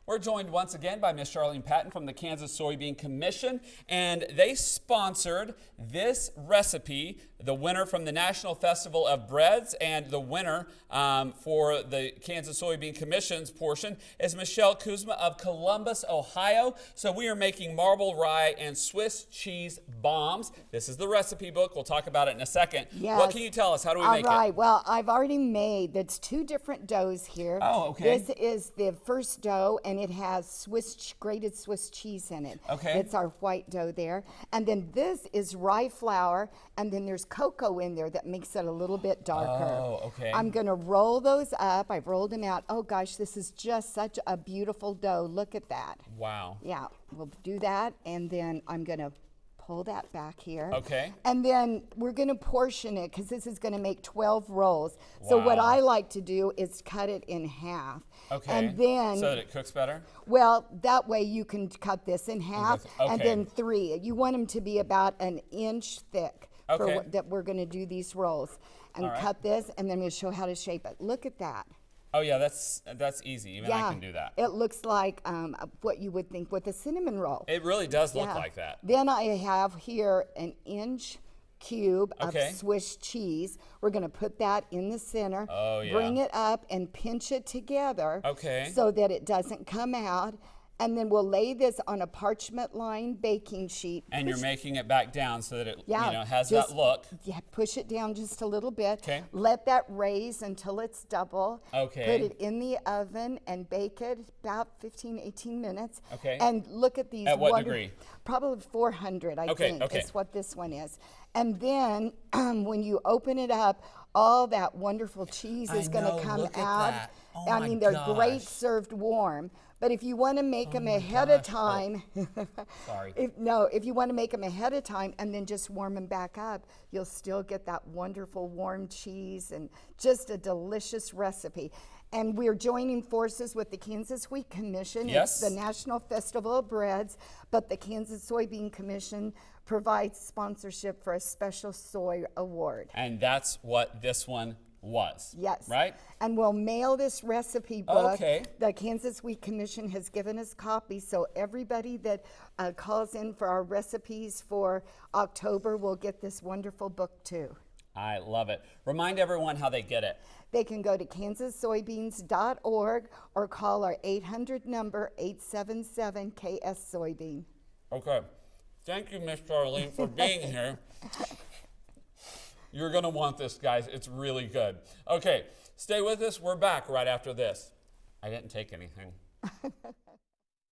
We're joined once again by Miss Charlene Patton from the Kansas Soybean Commission, and they sponsored this recipe, the winner from the National Festival of Breads, and the winner for the Kansas Soybean Commission's portion is Michelle Kuzma of Columbus, Ohio. So we are making marble rye and Swiss cheese bombs. This is the recipe book. We'll talk about it in a second. Yes. What can you tell us? How do we make it? All right. Well, I've already made, that's two different doughs here. Oh, okay. This is the first dough, and it has grated Swiss cheese in it. Okay. It's our white dough there. And then this is rye flour, and then there's cocoa in there that makes it a little bit darker. Oh, okay. I'm going to roll those up. I've rolled them out. Oh, gosh, this is just such a beautiful dough. Look at that. Wow. Yeah, we'll do that, and then I'm going to pull that back here. Okay. And then we're going to portion it because this is going to make 12 rolls. So what Wow. I like to do is cut it in half. Okay. And then, so that it cooks better? well, that way you can cut this in half and okay. then 3. You want them to be about an inch thick Okay. that we're going to do these rolls. And All right. cut this, and then I'm going to show how to shape it. Look at that. Oh yeah, that's easy. Even I can do that. It looks like what you would think with a cinnamon roll. It really does look Yeah. like that. Then I have here an inch cube Okay. of Swiss cheese. We're going to put that in the center. Oh, yeah. Bring it up and pinch it together. Okay. So that it doesn't come out. And then we'll lay this on a parchment lined baking sheet. And you're making it back down so that it Yeah, has just- that look. Yeah, push it down just a little bit. Okay. Let that raise until it's double. Okay. Put it in the oven and bake it about 15, 18 minutes. Okay. And look at these. At what degree? Probably 400, I Okay, think, okay. is what this one is. And then when you open it up, all that wonderful cheese is I going know, to come look at out. that. Oh I my mean, they're great gosh. served warm. But if you want to make them ahead gosh. of time, Sorry. if you want to make them ahead of time and then just warm them back up, you'll still get that wonderful warm cheese and just a delicious recipe. And we're joining forces with the Kansas Wheat Commission. Yes. It's the National Festival of Breads, but the Kansas Soybean Commission provides sponsorship for a special soy award. And that's what this one was. Yes. Right? And we'll mail this recipe book. Okay. The Kansas Wheat Commission has given us copies, so everybody that calls in for our recipes for October will get this wonderful book too. I love it. Remind everyone how they get it. They can go to kansassoybeans.org or call our 800 number 877-KS-Soybean. Okay. Thank you, Miss Charlene, for being here. You're going to want this, guys. It's really good. Okay, stay with us. We're back right after this. I didn't take anything.